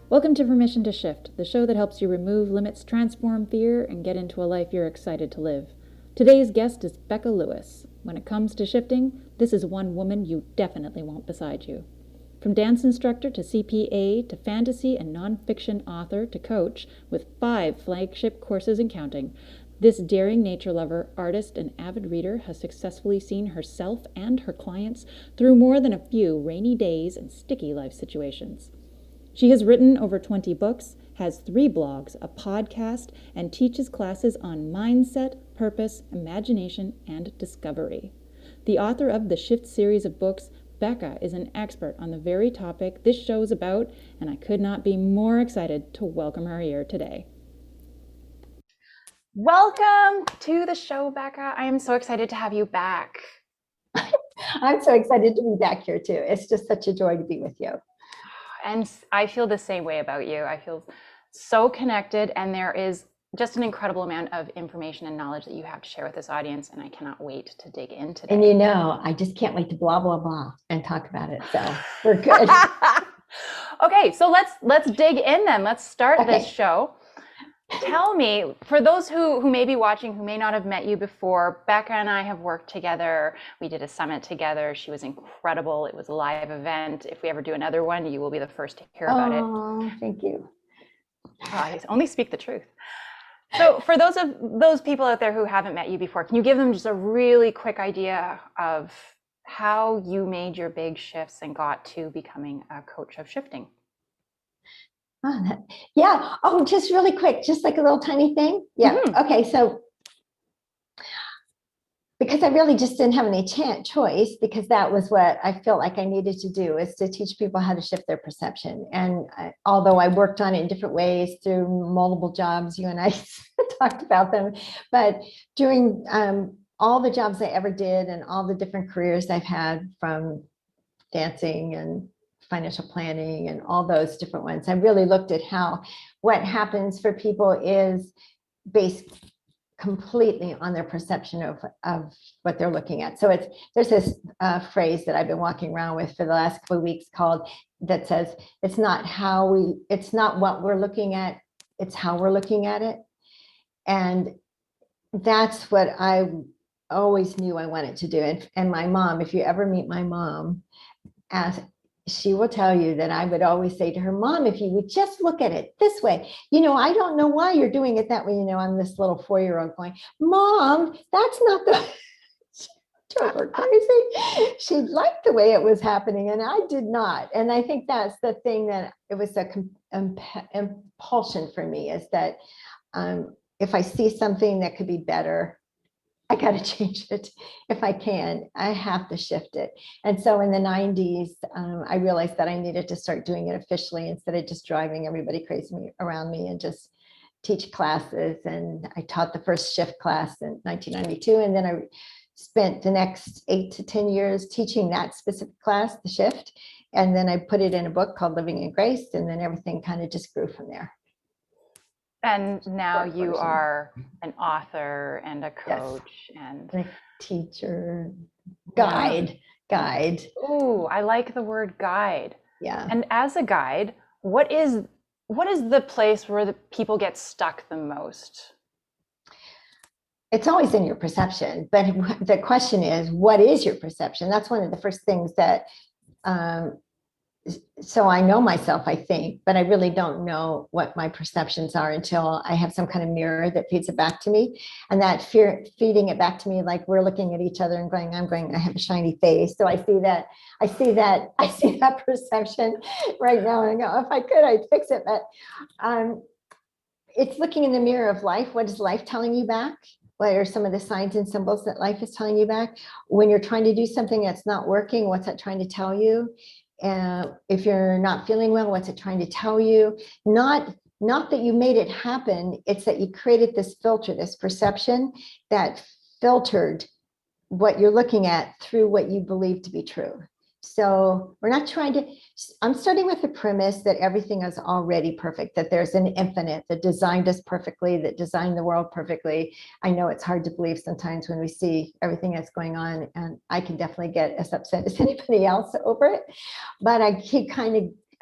Welcome to Permission to Shift, the show that helps you remove limits, transform fear, and get into a life you're excited to live. Today's guest is Beca Lewis. When it comes to shifting, this is one woman you definitely want beside you. From dance instructor to CPA to fantasy and nonfiction author to coach, with 5 flagship courses and counting, this daring nature lover, artist, and avid reader has successfully seen herself and her clients through more than a few rainy days and sticky life situations. She has written over 20 books, has 3 blogs, a podcast, and teaches classes on mindset, purpose, imagination, and discovery. The author of the Shift series of books, Beca is an expert on the very topic this show is about, and I could not be more excited to welcome her here today. Welcome to the show, Beca. I am so excited to have you back. I'm so excited to be back here too. It's just such a joy to be with you. And I feel the same way about you. I feel so connected, and there is just an incredible amount of information and knowledge that you have to share with this audience, and I cannot wait to dig in today. And you know, I just can't wait to blah, blah, blah and talk about it. So we're good. Okay, so let's dig in then. Let's start this show. Tell me, for those who may be watching, who may not have met you before, Beca and I have worked together. We did a summit together. She was incredible. It was a live event. If we ever do another one, you will be the first to hear about it. Oh, thank you. I only speak the truth. So for those people out there who haven't met you before, can you give them just a really quick idea of how you made your big shifts and got to becoming a coach of shifting? Yeah. Oh, just really quick, just like a little tiny thing. Yeah. Mm-hmm. Okay. So because I really just didn't have any choice, because that was what I felt like I needed to do, is to teach people how to shift their perception. And although I worked on it in different ways through multiple jobs, you and I talked about them, but during all the jobs I ever did and all the different careers I've had, from dancing and financial planning and all those different ones, I really looked at how what happens for people is based completely on their perception of what they're looking at. So there's this phrase that I've been walking around with for the last couple of weeks that says, it's not what we're looking at, it's how we're looking at it. And that's what I always knew I wanted to do. And my mom, if you ever meet my mom, she will tell you that I would always say to her, Mom, if you would just look at it this way, I don't know why you're doing it that way. I'm this little 4-year-old going, Mom, that's not the drove her crazy. She liked the way it was happening, and I did not. And I think that's the thing, that it was a impulsion for me, is that if I see something that could be better, I got to change it. If I can, I have to shift it. And so in the 90s, I realized that I needed to start doing it officially, instead of just driving everybody crazy around me and just teach classes. And I taught the first shift class in 1992. And then I spent the next 8 to 10 years teaching that specific class, the shift. And then I put it in a book called Living in Grace. And then everything kind of just grew from there. And now you are an author and a coach, yes, and a teacher, guide. Ooh, I like the word guide. Yeah. And as a guide, what is the place where the people get stuck the most? It's always in your perception, but the question is, what is your perception? That's one of the first things that so I know myself, I think, but I really don't know what my perceptions are until I have some kind of mirror that feeds it back to me. And that feeding it back to me, like we're looking at each other and going, I have a shiny face. So I see that perception right now. And I go, if I could, I'd fix it. But it's looking in the mirror of life. What is life telling you back? What are some of the signs and symbols that life is telling you back? When you're trying to do something that's not working, what's that trying to tell you? If you're not feeling well, what's it trying to tell you? Not that you made it happen, it's that you created this filter, this perception that filtered what you're looking at through what you believe to be true. So we're not trying to, I'm starting with the premise that everything is already perfect, that there's an infinite that designed us perfectly, that designed the world perfectly. I know it's hard to believe sometimes when we see everything that's going on, and I can definitely get as upset as anybody else over it. But I keep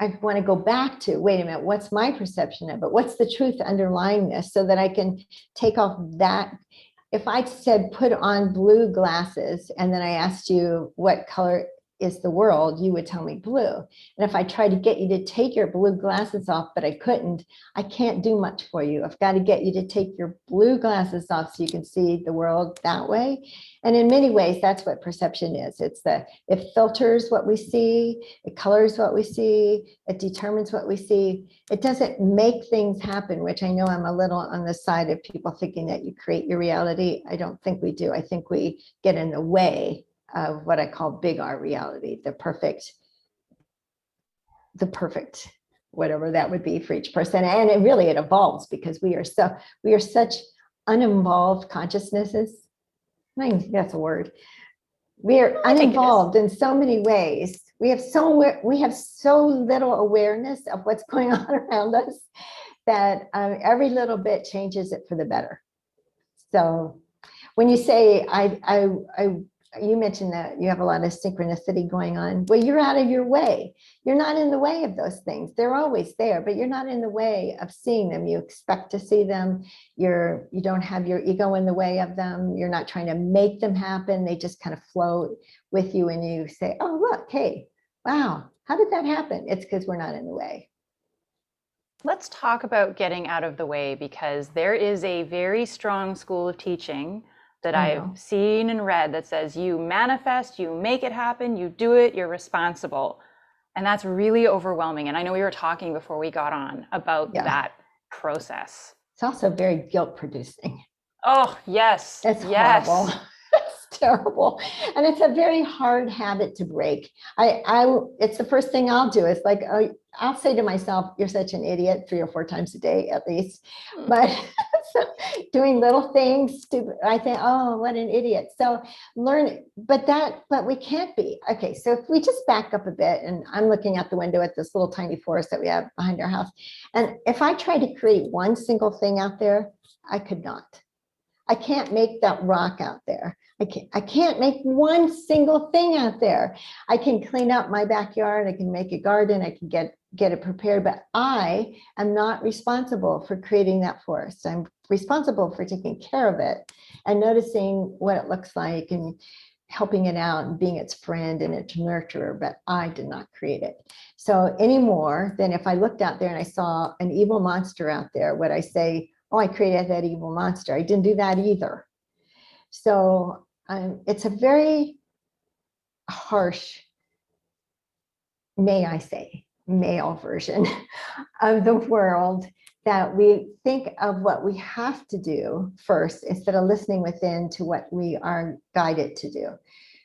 I want to go back to, wait a minute, what's my perception of it? What's the truth underlying this, so that I can take off that. If I said, put on blue glasses, and then I asked you what color is the world, you would tell me blue. And if I tried to get you to take your blue glasses off, but I couldn't, I can't do much for you. I've got to get you to take your blue glasses off so you can see the world that way. And in many ways, that's what perception is. It filters what we see, it colors what we see, it determines what we see. It doesn't make things happen, which I know I'm a little on the side of people thinking that you create your reality. I don't think we do. I think we get in the way of what I call big R reality, the perfect, whatever that would be for each person. And it evolves, because we are such uninvolved consciousnesses. I think that's a word. We are uninvolved in so many ways. We have so little awareness of what's going on around us that every little bit changes it for the better. So when you say, you mentioned that you have a lot of synchronicity going on. Well, you're out of your way. You're not in the way of those things. They're always there, but you're not in the way of seeing them. You expect to see them. You don't have your ego in the way of them. You're not trying to make them happen. They just kind of flow with you, and you say, oh, look, hey, wow, how did that happen? It's because we're not in the way. Let's talk about getting out of the way, because there is a very strong school of teaching that I've seen and read that says you manifest, you make it happen, you do it, you're responsible. And that's really overwhelming. And I know we were talking before we got on about that process. It's also very guilt producing. Oh, yes. It's horrible. It's terrible. And it's a very hard habit to break. It's the first thing I'll do. It's like, I'll say to myself, you're such an idiot 3 or 4 times a day at least. But so doing little things, stupid, I think, oh, what an idiot. So learn, but we can't be. Okay, so if we just back up a bit, and I'm looking out the window at this little tiny forest that we have behind our house. And if I try to create one single thing out there, I could not. I can't make that rock out there. I can't make one single thing out there. I can clean up my backyard. I can make a garden. I can get it prepared, but I am not responsible for creating that forest. I'm responsible for taking care of it and noticing what it looks like and helping it out and being its friend and its nurturer, but I did not create it. So any more than if I looked out there and I saw an evil monster out there, would I say, oh, I created that evil monster? I didn't do that either. So it's a very harsh, may I say, male version of the world, that we think of what we have to do first instead of listening within to what we are guided to do.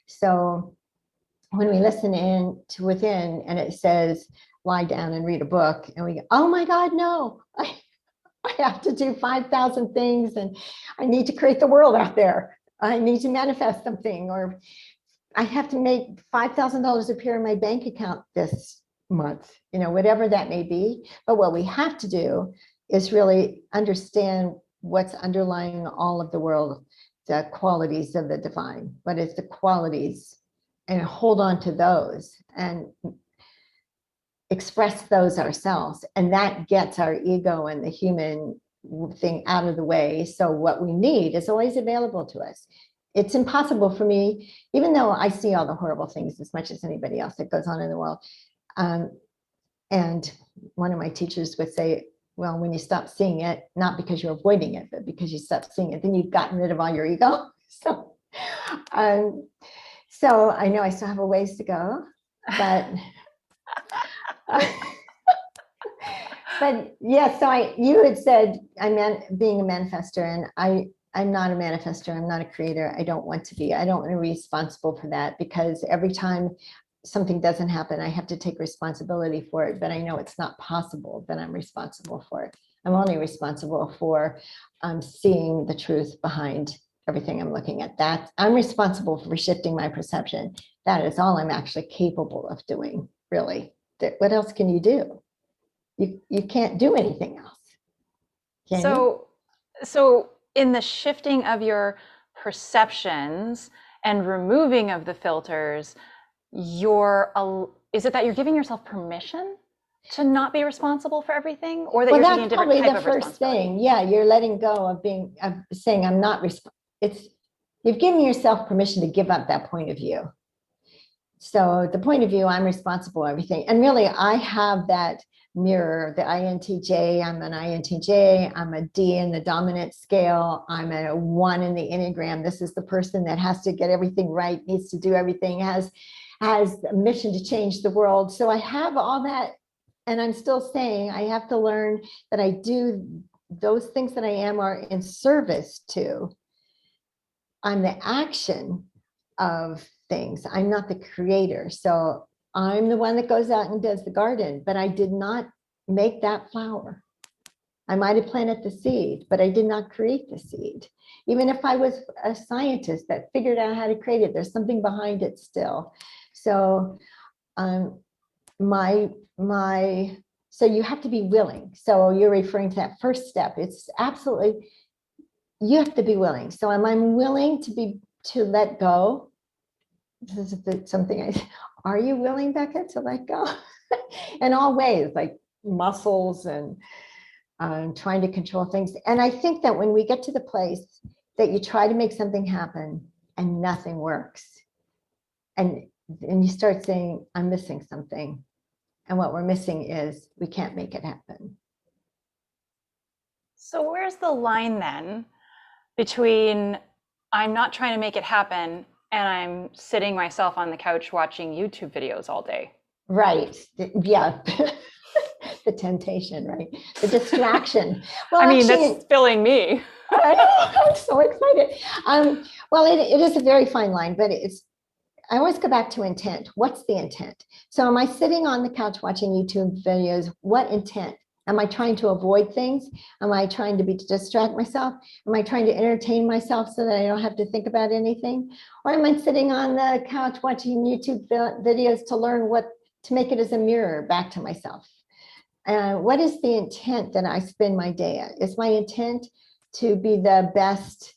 So when we listen in to within and it says, lie down and read a book, and we go, oh my God, no, I have to do 5,000 things, and I need to create the world out there. I need to manifest something, or I have to make $5,000 appear in my bank account this month, whatever that may be. But what we have to do is really understand what's underlying all of the world, the qualities of the divine. What is the qualities? And hold on to those and express those ourselves. And that gets our ego and the human thing out of the way. So what we need is always available to us. It's impossible for me, even though I see all the horrible things as much as anybody else that goes on in the world. And one of my teachers would say, well, when you stop seeing it, not because you're avoiding it, but because you stop seeing it, then you've gotten rid of all your ego. So I know I still have a ways to go, but but yeah, so you had said being a manifestor, and I'm not a manifestor. I'm not a creator. I don't want to be. I don't want to be responsible for that, because every time something doesn't happen, I have to take responsibility for it, but I know it's not possible that I'm responsible for it. I'm only responsible for seeing the truth behind everything I'm looking at. That I'm responsible for shifting my perception. that is all I'm actually capable of doing, really. What else can you do? You can't do anything else. Can you? So in the shifting of your perceptions and removing of the filters, is it that you're giving yourself permission to not be responsible for everything, or that Well, you're taking a that's different probably type the of first responsibility? thing. Yeah, you're letting go of saying I'm not it's you've given yourself permission to give up that point of view. So the point of view, I'm responsible for everything. And really, I have that mirror, the INTJ. I'm an INTJ. I'm a D in the dominant scale. I'm a 1 in the Enneagram. This is the person that has to get everything right, needs to do everything, has a mission to change the world. So I have all that. And I'm still saying I have to learn that I do those things that I am are in service to. I'm the action of things. I'm not the creator. So I'm the one that goes out and does the garden, but I did not make that flower. I might have planted the seed, but I did not create the seed. Even if I was a scientist that figured out how to create it, there's something behind it still. So my so you have to be willing. So you're referring to that first step. It's absolutely, you have to be willing. So am I willing to let go? This is something are you willing, Becca, to let go? In all ways, like muscles and trying to control things. And I think that when we get to the place that you try to make something happen and nothing works, and you start saying, I'm missing something. And what we're missing is we can't make it happen. So where's the line then between I'm not trying to make it happen and I'm sitting myself on the couch watching YouTube videos all day? Right. Yeah. The temptation, right? The distraction. Well, I mean, actually, that's filling me. I know, I'm so excited. Well, it is a very fine line, but I always go back to intent. What's the intent? So am I sitting on the couch watching YouTube videos? What intent? Am I trying to avoid things? Am I trying to distract myself? Am I trying to entertain myself so that I don't have to think about anything? Or am I sitting on the couch watching YouTube videos to learn to make it as a mirror back to myself? What is the intent that I spend my day at? Is my intent to be the best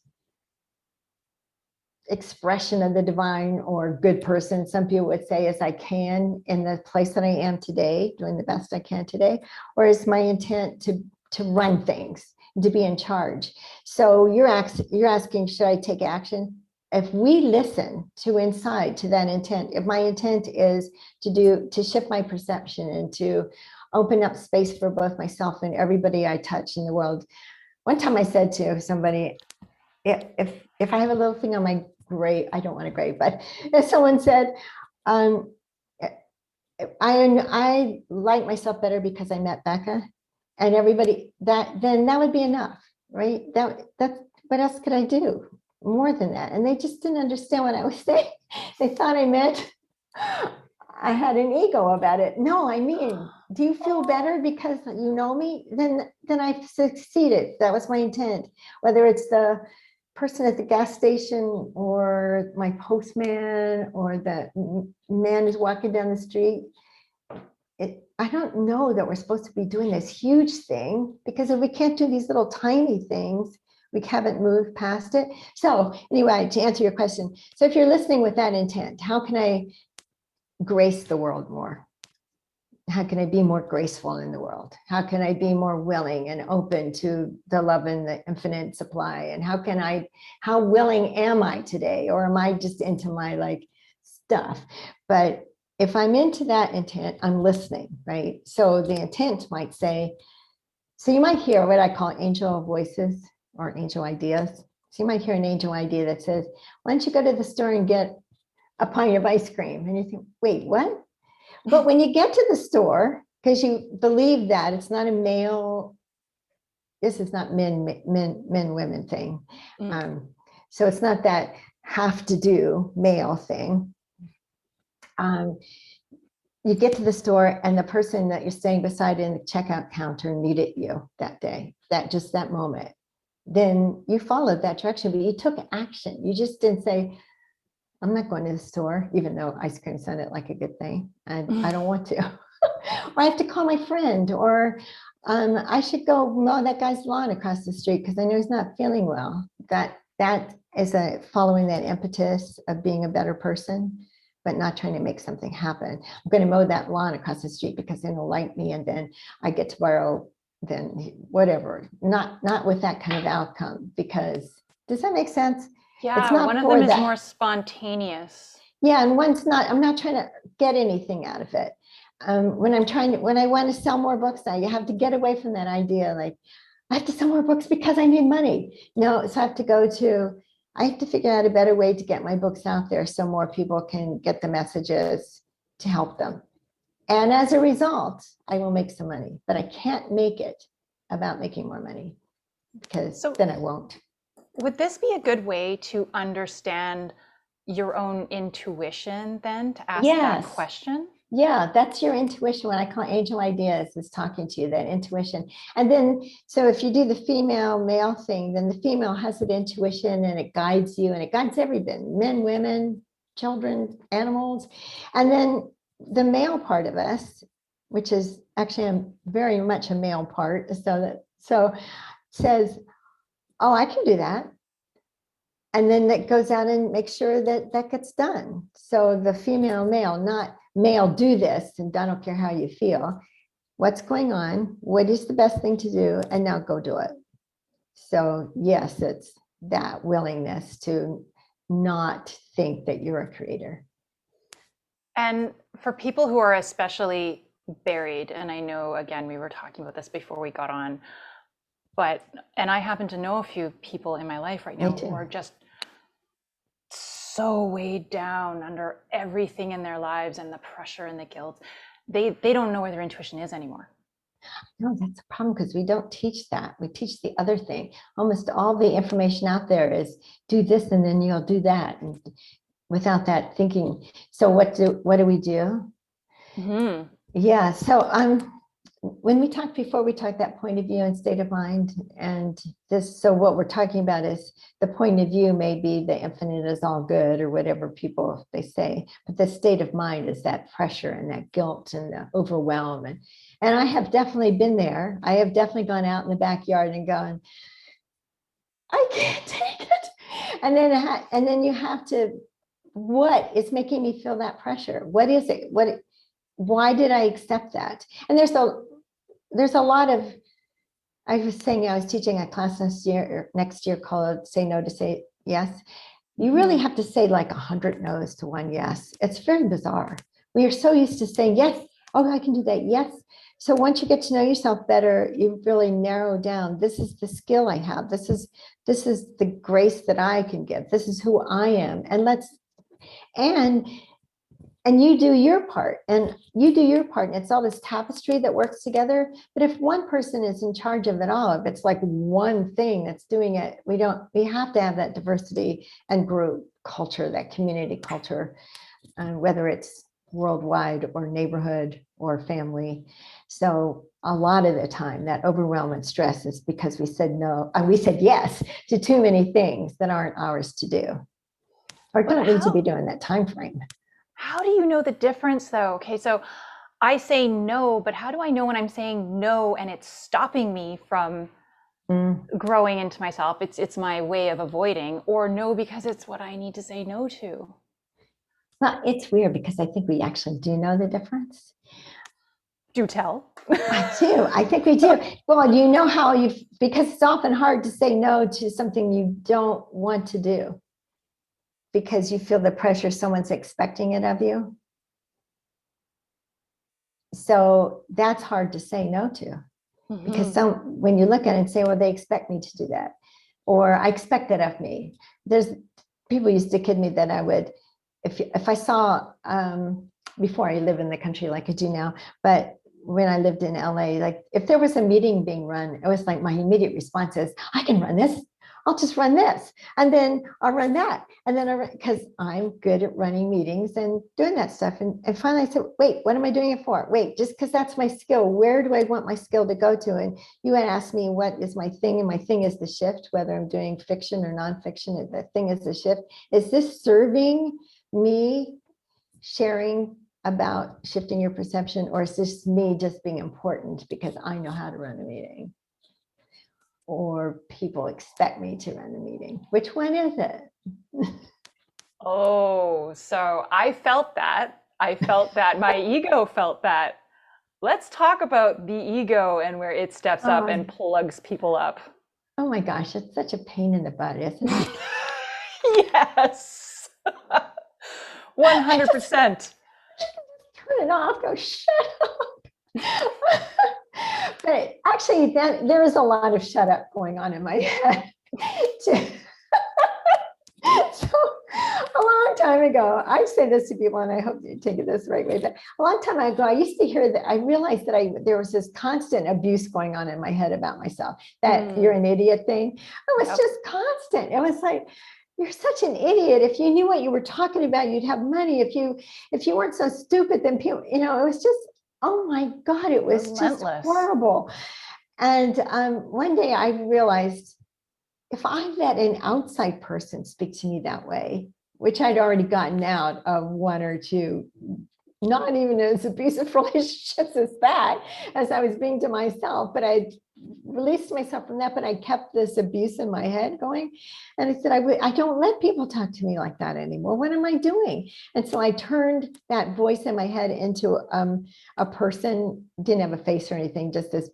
expression of the divine or good person, some people would say, as I can in the place that I am today, doing the best I can today? Or is my intent to run things, to be in charge? So you're asking, should I take action? If we listen to inside to that intent, if my intent is to shift my perception and to open up space for both myself and everybody I touch in the world. One time I said to somebody, if I have a little thing on my grave, I don't want a grave, but if someone said, I like myself better because I met Beca, and everybody, then that would be enough, right? That's what else could I do more than that? And they just didn't understand what I was saying. They thought I meant I had an ego about it. No, I mean, do you feel better because you know me? Then I've succeeded. That was my intent. Whether it's the person at the gas station or my postman or the man who's walking down the street. I don't know that we're supposed to be doing this huge thing, because if we can't do these little tiny things, we haven't moved past it. So anyway, to answer your question, so if you're listening with that intent, how can I grace the world more? How can I be more graceful in the world? How can I be more willing and open to the love and the infinite supply? And how willing am I today? Or am I just into my stuff? But if I'm into that intent, I'm listening, right? So the intent might say, so you might hear what I call angel voices or angel ideas. So you might hear an angel idea that says, why don't you go to the store and get a pint of ice cream? And you think, wait, what? But when you get to the store, because you believe that it's not a male, this is not men, women thing. So it's not that have to do male thing. You get to the store and the person that you're staying beside in the checkout counter needed you that day, that moment. Then you followed that direction, but you took action. You just didn't say, I'm not going to the store, even though ice cream sounded like a good thing. I don't want to. Or I have to call my friend, or I should go mow that guy's lawn across the street because I know he's not feeling well. That is a following that impetus of being a better person, but not trying to make something happen. I'm going to mow that lawn across the street because then he'll like me, and then I get to borrow, then whatever. Not with that kind of outcome, because does that make sense? It's Yeah, not one of for them is that. more spontaneous. Yeah, and one's not, I'm not trying to get anything out of it. When I want to sell more books now, you have to get away from that idea, like, I have to sell more books because I need money. No, so I have to figure out a better way to get my books out there so more people can get the messages to help them. And as a result, I will make some money, but I can't make it about making more money, because then I won't. Would this be a good way to understand your own intuition then, to ask that Yes. question? Yeah, that's your intuition. What I call angel ideas is talking to you, that intuition. And then, so if you do the female male thing, then the female has that intuition and it guides you, and it guides everything, men, women, children, animals. And then the male part of us, which is actually very much a male part, so says, oh, I can do that. And then that goes out and makes sure that that gets done. So the female male, not male, do this, and I don't care how you feel. What's going on? What is the best thing to do? And now go do it. So yes, it's that willingness to not think that you're a creator. And for people who are especially buried, and I know, again, we were talking about this before we got on, and I happen to know a few people in my life right now who are just so weighed down under everything in their lives and the pressure and the guilt. They don't know where their intuition is anymore. No, that's a problem, because we don't teach that. We teach the other thing. Almost all the information out there is do this and then you'll do that, and without that thinking. So what do we do? Mm-hmm. Yeah. So when we talked before, we talked that point of view and state of mind, and this. So what we're talking about is the point of view may be the infinite is all good, or whatever people they say, but the state of mind is that pressure and that guilt and the overwhelm. And I have definitely been there. I have definitely gone out in the backyard and gone, I can't take it. And then you have to, what is making me feel that pressure? What is it? Why did I accept that? And there's a lot of, I was saying, I was teaching a class next year called Say No to Say Yes. You really have to say like 100 no's to one yes. It's very bizarre. We are so used to saying yes. Oh, I can do that. Yes. So once you get to know yourself better, you really narrow down. This is the skill I have. This is the grace that I can give. This is who I am. And you do your part, and it's all this tapestry that works together. But if one person is in charge of it all, if it's like one thing that's doing it, we have to have that diversity and group culture, that community culture, whether it's worldwide or neighborhood or family. So a lot of the time that overwhelm and stress is because we said no, and we said yes to too many things that aren't ours to do, or don't need to be doing that time frame. How do you know the difference though? Okay, so I say no, but how do I know when I'm saying no and it's stopping me from growing into myself? It's my way of avoiding, or no because it's what I need to say no to. Well, it's weird because I think we actually do know the difference. Do tell. I do. I think we do. Well, you know how because it's often hard to say no to something you don't want to do, because you feel the pressure someone's expecting it of you. So that's hard to say no to, because when you look at it and say, well, they expect me to do that, or I expect it of me. There's people used to kid me that I would, if I saw, before I live in the country like I do now, but when I lived in LA, like if there was a meeting being run, it was like my immediate response is, I can run this. I'll just run this, and then I'll run that. And then because I'm good at running meetings and doing that stuff. And finally I said, wait, what am I doing it for? Wait, just because that's my skill, where do I want my skill to go to? And you had asked me, what is my thing? And my thing is the shift, whether I'm doing fiction or nonfiction, the thing is the shift. Is this serving me sharing about shifting your perception, or is this me just being important because I know how to run a meeting? Or people expect me to run the meeting? Which one is it? Oh, so I felt that. I felt that. My ego felt that. Let's talk about the ego and where it steps up and plugs people up. Oh my gosh, it's such a pain in the butt, isn't it? Yes. 100%. Turn it off, go shut up. But actually, there is a lot of shut up going on in my head. So a long time ago, I say this to people, and I hope you take it this the right way, but a long time ago, I used to hear that, I realized that there was this constant abuse going on in my head about myself, that you're an idiot thing. It was just constant. It was like, you're such an idiot. If you knew what you were talking about, you'd have money. If you weren't so stupid, then people, it was just, oh my God, it was Relentless. just horrible. And one day I realized, if I let an outside person speak to me that way, which I'd already gotten out of one or two, not even as abusive relationships as that, as I was being to myself, but I released myself from that, but I kept this abuse in my head going. And I said, I don't let people talk to me like that anymore. What am I doing? And so I turned that voice in my head into a person, didn't have a face or anything, just this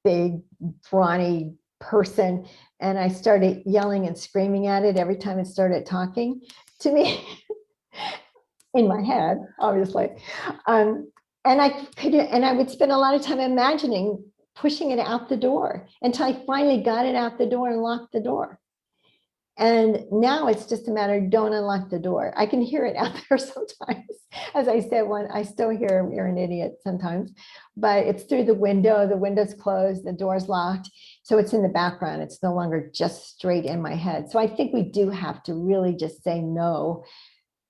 big, brawny person. And I started yelling and screaming at it every time it started talking to me in my head, obviously. And I would spend a lot of time imagining pushing it out the door until I finally got it out the door and locked the door. And now it's just a matter of don't unlock the door. I can hear it out there sometimes. As I said, I still hear you're an idiot sometimes, but it's through the window. The window's closed, the door's locked. So it's in the background. It's no longer just straight in my head. So I think we do have to really just say no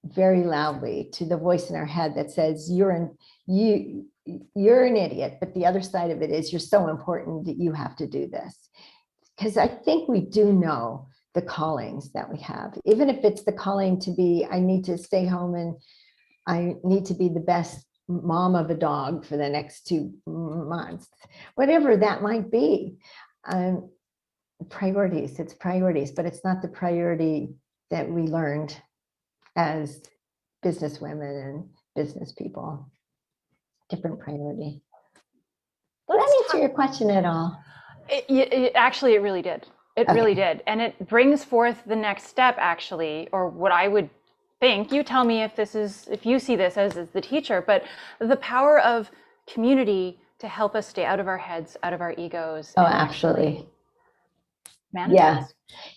very loudly to the voice in our head that says you're an idiot, but the other side of it is you're so important that you have to do this. Because I think we do know the callings that we have, even if it's the calling to be, I need to stay home and I need to be the best mom of a dog for the next 2 months, whatever that might be. Priorities, it's priorities, but it's not the priority that we learned as business women and business people. Different priority. Did that answer your question at all? Actually, it really did. It really did. And it brings forth the next step, actually, or what I would think. You tell me if you see this as the teacher, but the power of community to help us stay out of our heads, out of our egos. Oh, absolutely. Manifest.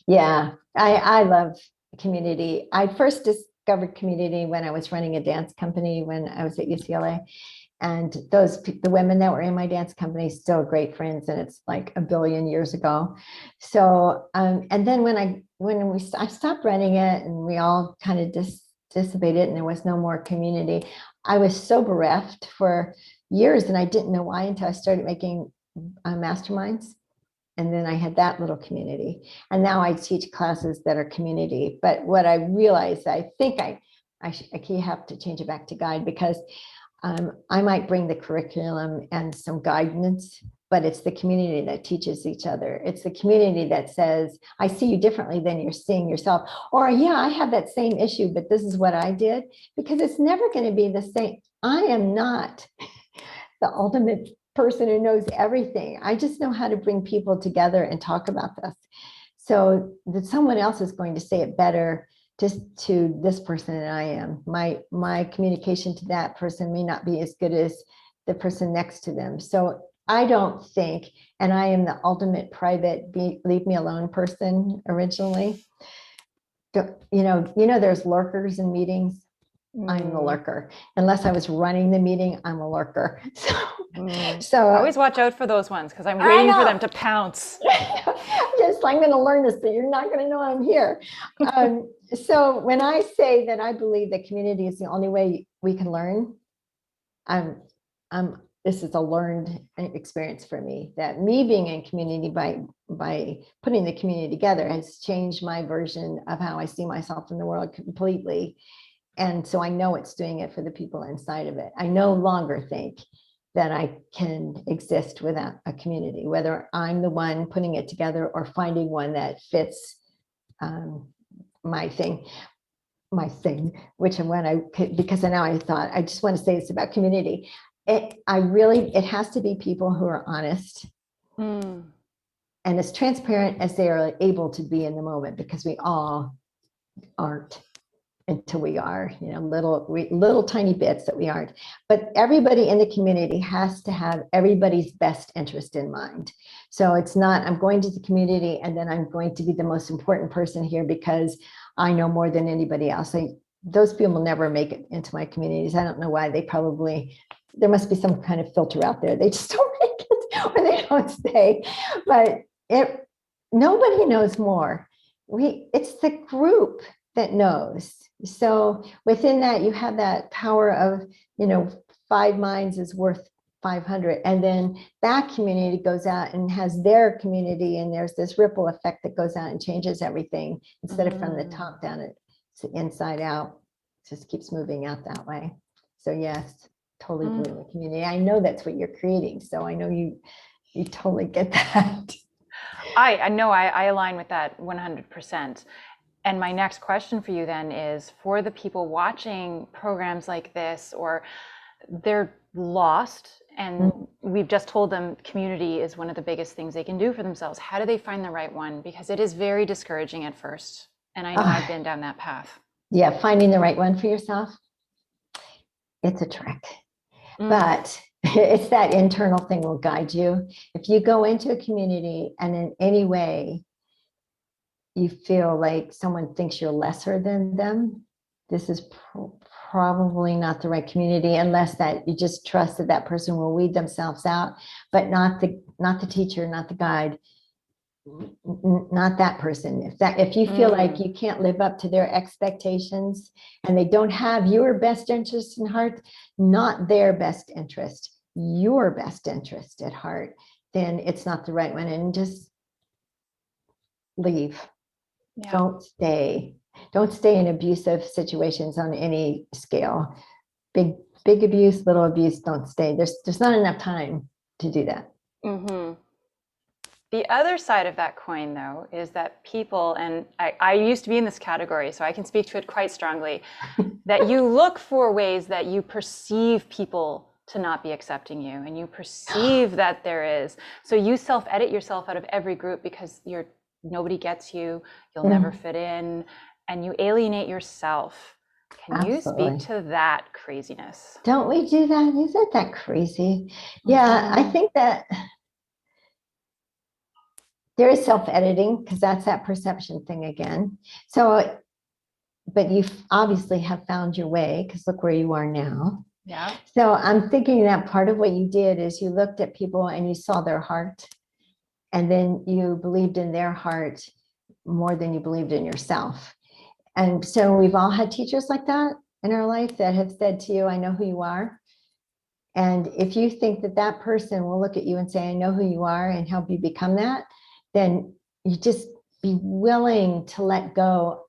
Yeah. I love community. I first discovered community when I was running a dance company when I was at UCLA. And the women that were in my dance company still great friends, and it's like a billion years ago. So, and then when I stopped running it, and we all kind of dissipated, and there was no more community, I was so bereft for years, and I didn't know why until I started making masterminds, and then I had that little community, and now I teach classes that are community. But what I realized, I think I have to change it back to guide, because I might bring the curriculum and some guidance, but it's the community that teaches each other. It's the community that says, I see you differently than you're seeing yourself. Or, yeah, I have that same issue, but this is what I did. Because it's never going to be the same. I am not the ultimate person who knows everything. I just know how to bring people together and talk about this. So that someone else is going to say it better just to this person than I am. My communication to that person may not be as good as the person next to them. So I don't think, and I am the ultimate private, leave me alone person originally. There's lurkers in meetings. I'm the lurker. Unless I was running the meeting, I'm a lurker. So always watch out for those ones, because I'm waiting for them to pounce. I'm going to learn this, but you're not going to know I'm here. So when I say that I believe that community is the only way we can learn, this is a learned experience for me, that me being in community by putting the community together has changed my version of how I see myself in the world completely. And so I know it's doing it for the people inside of it. I no longer think that I can exist without a community, whether I'm the one putting it together or finding one that fits my thing, which I'm when I could, because now I thought, I just want to say this about community. It has to be people who are honest and as transparent as they are able to be in the moment, because we all aren't until we are, little tiny bits that we aren't. But everybody in the community has to have everybody's best interest in mind. So it's not, I'm going to the community and then I'm going to be the most important person here because I know more than anybody else. Those people will never make it into my communities. I don't know why. There must be some kind of filter out there. They just don't make it, or they don't stay. But nobody knows more. It's the group that knows. So within that, you have that power of, 5 minds is worth 500. And then that community goes out and has their community, and there's this ripple effect that goes out and changes everything instead of from the top down, it's inside out. It just keeps moving out that way. So yes, totally believe in the community. I know that's what you're creating. So I know you totally get that. I know I align with that 100%. And my next question for you then is, for the people watching programs like this, or they're lost and we've just told them community is one of the biggest things they can do for themselves. How do they find the right one? Because it is very discouraging at first. And I know I've been down that path. Yeah, finding the right one for yourself, it's a trick. But it's that internal thing will guide you. If you go into a community and in any way you feel like someone thinks you're lesser than them, this is probably not the right community, unless that you just trust that that person will weed themselves out, but not the teacher, not the guide, not that person. If you feel like you can't live up to their expectations and they don't have your best interest in heart, not their best interest, your best interest at heart, then it's not the right one, and just leave. Yeah. Don't stay in abusive situations on any scale. Big abuse, little abuse, don't stay. There's not enough time to do that. The other side of that coin, though, is that people, and I used to be in this category, so I can speak to it quite strongly, that you look for ways that you perceive people to not be accepting you, and you perceive that there is. So you self-edit yourself out of every group because nobody gets you, you'll never fit in, and you alienate yourself. Can you speak to that craziness? Don't we do that? Isn't that crazy? Yeah, I think that there is self-editing, because that's that perception thing again. So, but you obviously have found your way, because look where you are now. Yeah. So I'm thinking that part of what you did is you looked at people and you saw their heart, and then you believed in their heart more than you believed in yourself. And so we've all had teachers like that in our life that have said to you, I know who you are. And if you think that that person will look at you and say, I know who you are, and help you become that, then you just be willing to let go,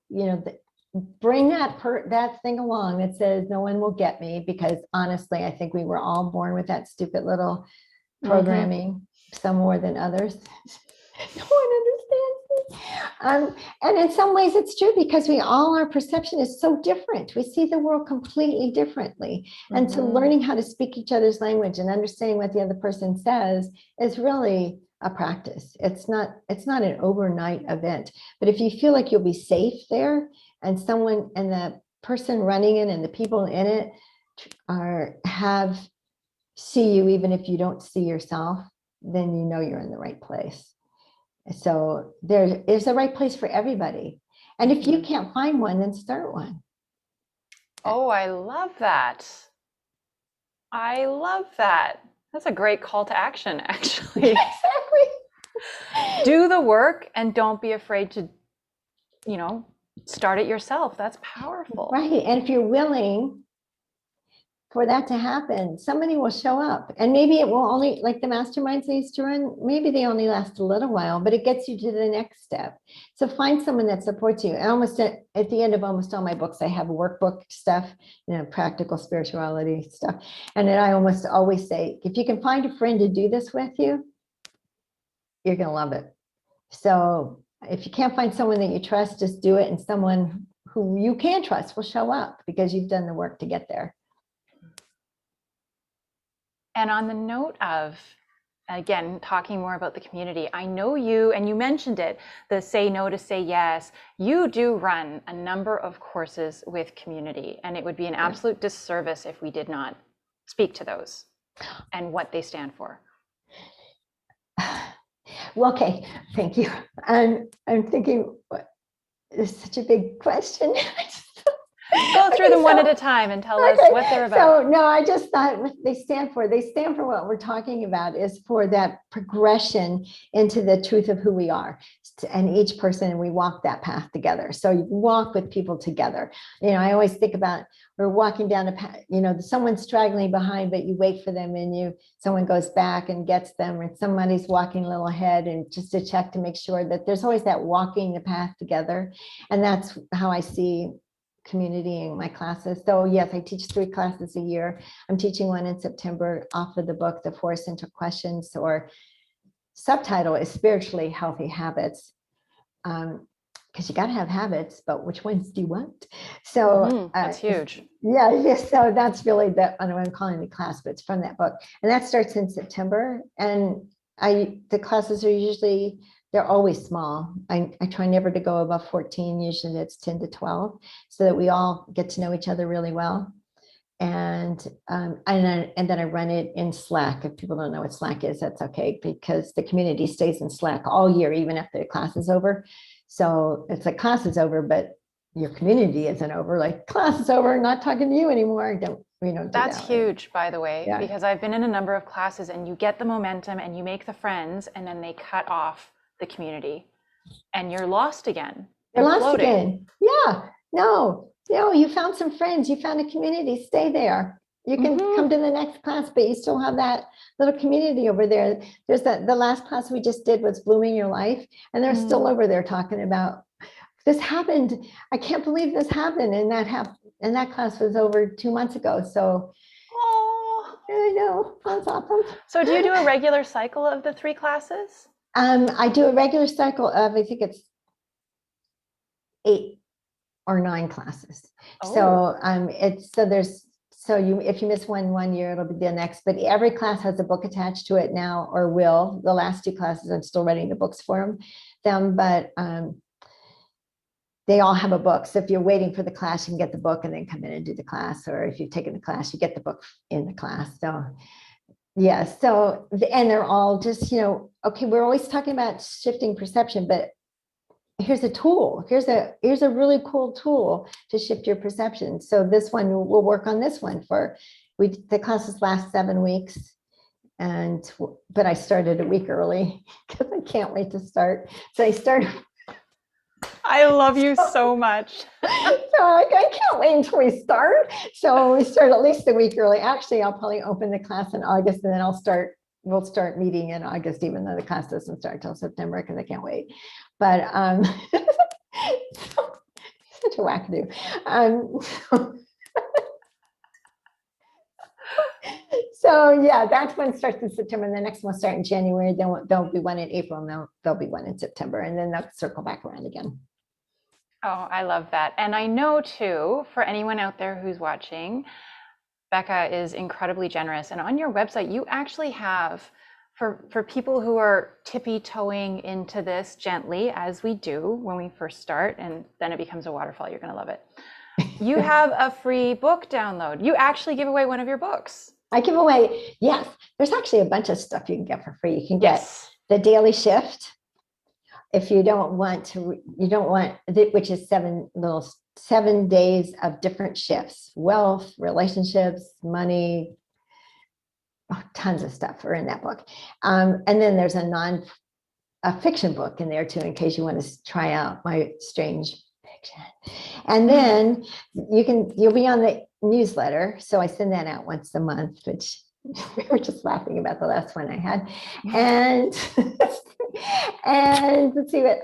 bring that thing along that says no one will get me, because honestly, I think we were all born with that stupid little programming, some more than others. No one understands me. And in some ways it's true, because our perception is so different. We see the world completely differently. And so learning how to speak each other's language and understanding what the other person says is really a practice. It's not an overnight event. But if you feel like you'll be safe there, and the person running it and the people in it see you, even if you don't see yourself, then you know you're in the right place. So there is a right place for everybody. And if you can't find one, then start one. Oh, I love that. I love that. That's a great call to action, actually. Exactly. Do the work and don't be afraid to, start it yourself. That's powerful. Right. And if you're willing for that to happen, somebody will show up. And maybe it will only, like the masterminds I used to run, maybe they only last a little while, but it gets you to the next step. So find someone that supports you. And almost at the end of almost all my books, I have workbook stuff, practical spirituality stuff. And then I almost always say, if you can find a friend to do this with you, you're going to love it. So if you can't find someone that you trust, just do it. And someone who you can trust will show up because you've done the work to get there. And on the note of, again, talking more about the community, I know you, and you mentioned it, the say no to say yes, you do run a number of courses with community, and it would be an absolute disservice if we did not speak to those and what they stand for. Well, okay, thank you. I'm thinking, it's such a big question. Go through them one at a time and tell us what they're about. So no, I just thought what they stand for what we're talking about is for that progression into the truth of who we are. And each person, we walk that path together. So you walk with people together. I always think about, we're walking down a path, someone's straggling behind, but you wait for them and someone goes back and gets them, or somebody's walking a little ahead, and just to check to make sure that there's always that walking the path together. And that's how I see community in my classes. So yes, I teach 3 classes a year. I'm teaching one in September off of the book, The 4 Essential Questions, or subtitle is Spiritually Healthy Habits. Because you got to have habits, but which ones do you want? So that's huge. Yeah. So that's really what I'm calling the class, but it's from that book. And that starts in September. And the classes are usually, they're always small. I try never to go above 14. Usually it's 10 to 12, so that we all get to know each other really well. And then I run it in Slack. If people don't know what Slack is, that's okay, because the community stays in Slack all year, even after the class is over. So it's like class is over, but your community isn't over. Like, class is over, not talking to you anymore. That's huge, by the way, because I've been in a number of classes, and you get the momentum and you make the friends, and then they cut off the community and you're lost again. You're lost again. Yeah. No, you found some friends, you found a community, stay there. You can come to the next class, but you still have that little community over there. There's the last class we just did was Blooming Your Life, and they're still over there talking about, this happened. I can't believe this happened. And that class was over 2 months ago. So I know, that's awesome. So do you do a regular cycle of the 3 classes? I do a regular cycle of, I think it's 8 or 9 classes. So if you miss one year, it'll be the next, but every class has a book attached to it now, or will. The last 2 classes, I'm still writing the books for them, but they all have a book. So if you're waiting for the class, you can get the book and then come in and do the class. Or if you've taken the class, you get the book in the class. So yeah, and they're all just, okay, we're always talking about shifting perception, but here's a tool. Here's a really cool tool to shift your perception. So this one, we'll work on this one the classes last 7 weeks. But I started a week early because I can't wait to start. So I love you so much. So I can't wait until we start. So we start at least a week early. Actually, I'll probably open the class in August, and then we'll start meeting in August, even though the class doesn't start till September, because I can't wait. But such a wackadoo. So yeah, that's when it starts in September. And the next one will start in January. Then there'll be one in April, and there'll be one in September, and then they'll circle back around again. Oh, I love that. And I know too, for anyone out there who's watching, Beca is incredibly generous. And on your website, you actually have, for people who are tippy-toeing into this gently, as we do when we first start, and then it becomes a waterfall, you're going to love it. You have a free book download. You actually give away one of your books. I give away, yes. There's actually a bunch of stuff you can get for free. You can get The Daily Shift. If you don't want, which is 7 little 7 days of different shifts, wealth, relationships, money, tons of stuff are in that book. And then there's a fiction book in there too, in case you want to try out my strange fiction. And then you'll be on the newsletter. So I send that out once a month, which we were just laughing about the last one I had. And and let's see what,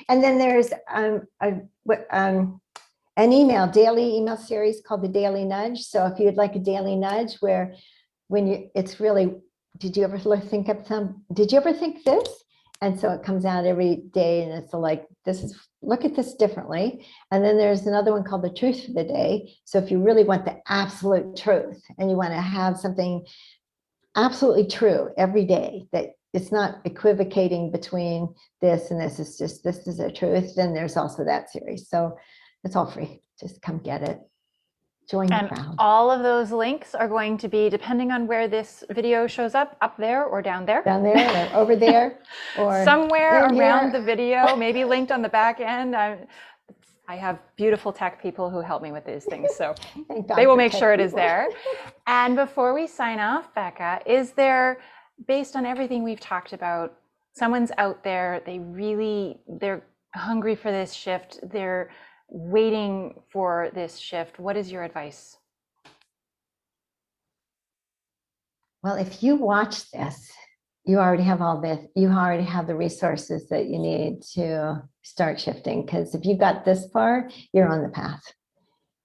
and then there's an daily email series called the Daily Nudge. So if you'd like a daily nudge where it's really, did you ever think this? And so it comes out every day and it's like, look at this differently. And then there's another one called the Truth for the Day. So if you really want the absolute truth and you want to have something absolutely true every day, that it's not equivocating between this and this, it's just, this is the truth, then there's also that series. So it's all free. Just come get it. Join the crowd. All of those links are going to be, depending on where this video shows up there or down there. Down there or over there or somewhere around the video, maybe linked on the back end. I have beautiful tech people who help me with these things, so they will make sure it is there. And before we sign off, Beca, is there, based on everything we've talked about, someone's out there, they're hungry for this shift, they're waiting for this shift. What is your advice? Well, if you watch this, you already have the resources that you need to start shifting. Because if you got this far, you're on the path.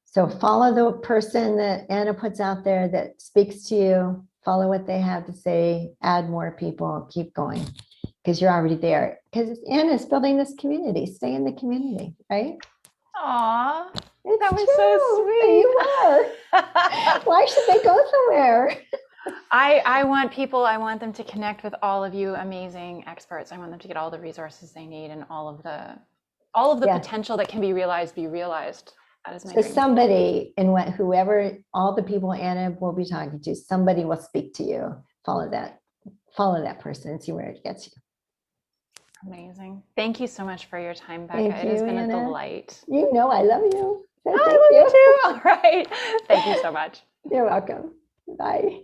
So follow the person that Anna puts out there that speaks to you, follow what they have to say, add more people, keep going, because you're already there. Because Anna's building this community, stay in the community, right? Aw, It's that was true. so sweet. You are. Why should they go somewhere? I want them to connect with all of you amazing experts. I want them to get all the resources they need and all of the potential that can be realized. That is my dream. Somebody whoever, all the people Anna will be talking to, somebody will speak to you. Follow that person and see where it gets you. Amazing. Thank you so much for your time, Beca. Thank it has you, been Anna. a delight. You know I love you. So I love you too. All right. Thank you so much. You're welcome. Bye.